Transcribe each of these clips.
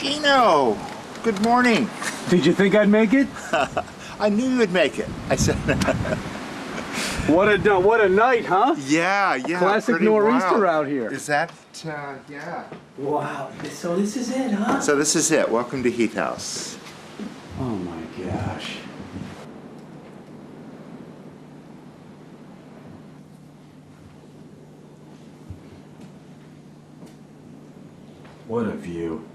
Gino, good morning. Did you think I'd make it? I knew you would make it. I said, What a night, huh? yeah. Classic nor'easter out here. Is that, yeah. Wow. So this is it, huh? So this is it. Welcome to Heath House. Oh my gosh. What a view.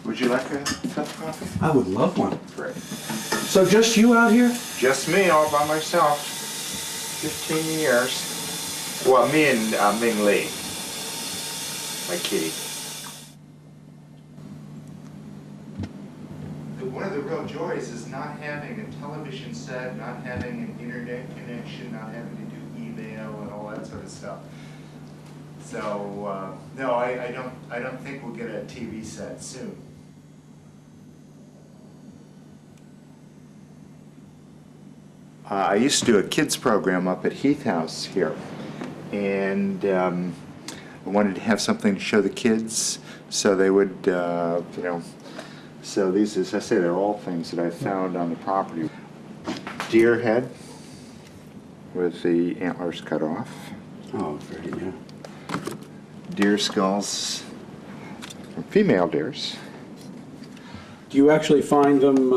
Would you like a cup of coffee? I would love one. Great. So just you out here? Just me, all by myself. 15 years. Well, me and Ming Lee, my kitty. One of the real joys is not having a television set, not having an internet connection, not having to do email and all that sort of stuff. So no, I don't think we'll get a TV set soon. I used to do a kids program up at Heath House here, and I wanted to have something to show the kids, so they would, you know. So these, as I say, they're all things that I found on the property. Deer head with the antlers cut off. Oh, very good. Deer skulls from female deers. Do you actually find them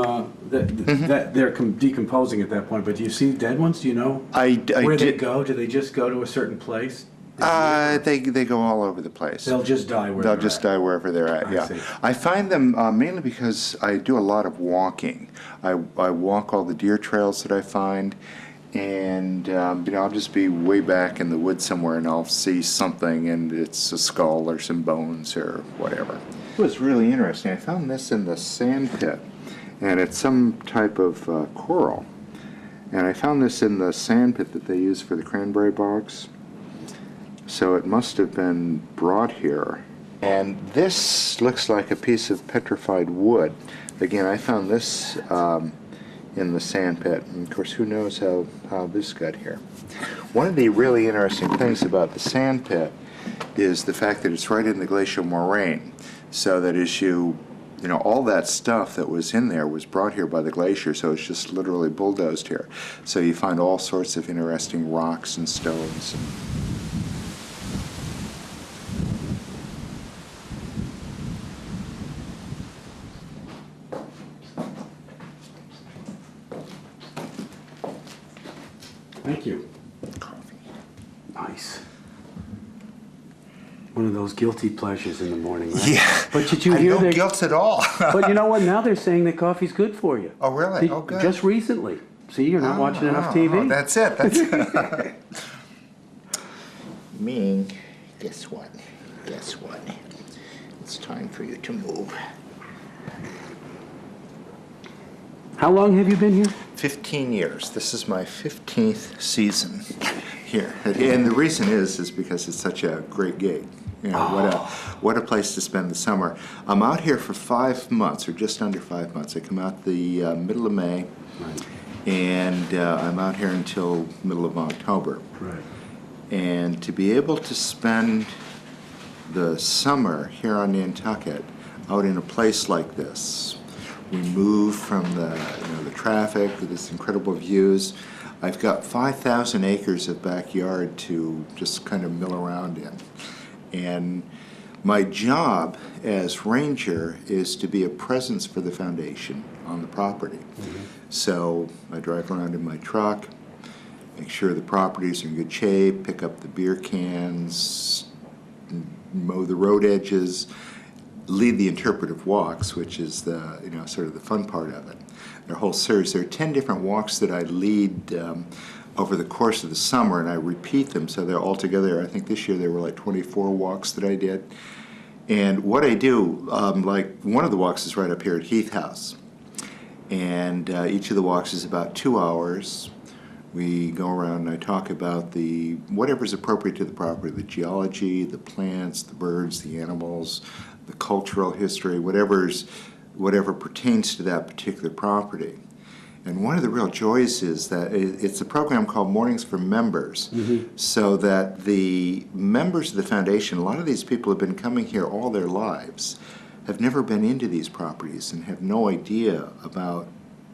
that they're decomposing at that point? But do you see dead ones? Do you know where they go? Do they just go to a certain place? They go all over the place. They'll just die wherever they'll just die wherever they're at. Yeah, I find them mainly because I do a lot of walking. I walk all the deer trails that I find, and you know, I'll just be way back in the woods somewhere, and I'll see something, and it's a skull or some bones or whatever. It was really interesting. I found this in the sand pit, and it's some type of coral. And I found this in the sand pit that they use for the cranberry bogs. So it must have been brought here. And this looks like a piece of petrified wood. Again, I found this in the sand pit. And of course, who knows how this got here. One of the really interesting things about the sand pit is the fact that it's right in the glacial moraine. So that as you know, all that stuff that was in there was brought here by the glacier, so it's just literally bulldozed here. So you find all sorts of interesting rocks and stones. Thank you. Coffee. Nice. One of those guilty pleasures in the morning, right? Yeah. But did you hear no guilt at all. But you know what? Now they're saying that coffee's good for you. Oh, really? Oh, good. Just recently. See, you're not watching enough TV. Oh, that's it. That's it. Ming, guess what? Guess what? It's time for you to move. How long have you been here? 15 years. This is my 15th season here. And the reason is because it's such a great gig. You know, what a place to spend the summer. I'm out here for 5 months, or just under 5 months. I come out the middle of May, right. And I'm out here until middle of October. Right. And to be able to spend the summer here on Nantucket out in a place like this, removed from the traffic with this incredible views. I've got 5,000 acres of backyard to just kind of mill around in. And my job as ranger is to be a presence for the foundation on the property. Mm-hmm. So I drive around in my truck, make sure the properties are in good shape, pick up the beer cans, mow the road edges, lead the interpretive walks, which is the sort of the fun part of it. There are a whole series. There are 10 different walks that I lead over the course of the summer, and I repeat them, so they're all together. I think this year there were like 24 walks that I did. And what I do, like one of the walks is right up here at Heath House, and each of the walks is about 2 hours. We go around and I talk about whatever's appropriate to the property, the geology, the plants, the birds, the animals, the cultural history, whatever pertains to that particular property. And one of the real joys is that it's a program called Mornings for Members, mm-hmm. so that the members of the foundation, a lot of these people have been coming here all their lives, have never been into these properties and have no idea about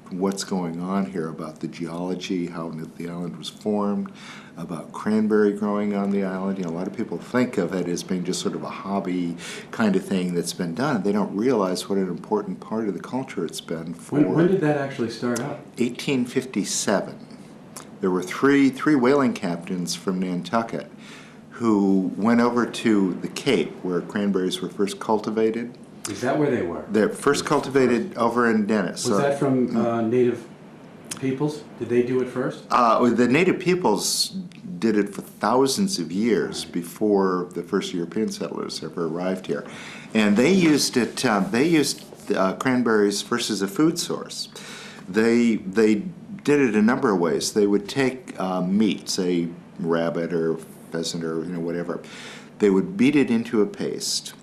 what's going on here, about the geology, how the island was formed, about cranberry growing on the island. You know, a lot of people think of it as being just sort of a hobby kind of thing that's been done. They don't realize what an important part of the culture it's been for. When did that actually start out? 1857. There were three whaling captains from Nantucket who went over to the Cape where cranberries were first cultivated. Is that where they were? They're first cultivated over in Dennis. Was that from native peoples? Did they do it first? The native peoples did it for thousands of years before the first European settlers ever arrived here, and they used it. They used cranberries first as a food source. They did it a number of ways. They would take meat, say rabbit or pheasant or whatever. They would beat it into a paste.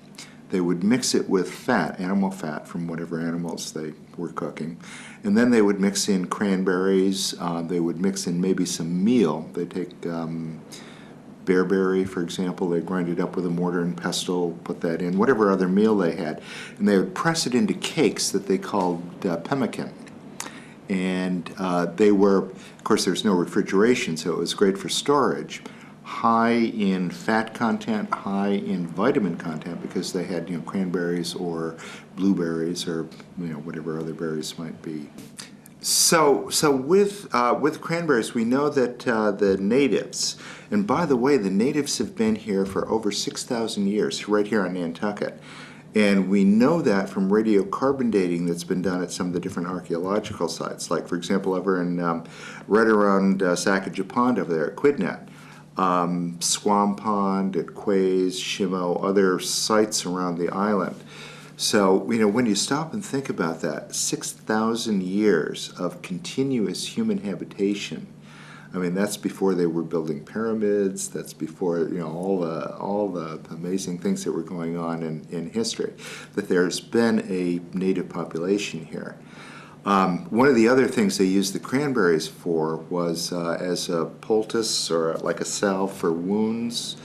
They would mix it with fat, animal fat from whatever animals they were cooking. And then they would mix in cranberries. They would mix in maybe some meal. They'd take bearberry, for example. They'd grind it up with a mortar and pestle, put that in, whatever other meal they had. And they would press it into cakes that they called pemmican. And they were, of course, there's no refrigeration, so it was great for storage. High in fat content, high in vitamin content, because they had cranberries or blueberries or whatever other berries might be. So with cranberries, we know that the natives, and by the way, the natives have been here for over 6,000 years, right here on Nantucket. And we know that from radiocarbon dating that's been done at some of the different archaeological sites, like, for example, over in right around Sacajawea Pond over there at Quidnet. Squam Pond, at Quays, Shimo, other sites around the island. So, when you stop and think about that, 6,000 years of continuous human habitation. I mean, that's before they were building pyramids. That's before, all the amazing things that were going on in history. That there's been a native population here. One of the other things they used the cranberries for was as a poultice or like a salve for wounds.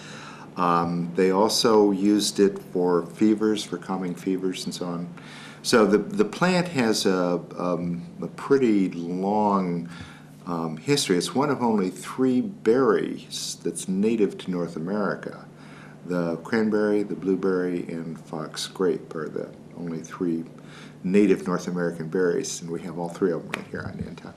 They also used it for fevers, for calming fevers and so on. So the plant has a pretty long history. It's one of only 3 berries that's native to North America. The cranberry, the blueberry, and fox grape are the only 3 native North American berries, and we have all 3 of them right here on Nantucket.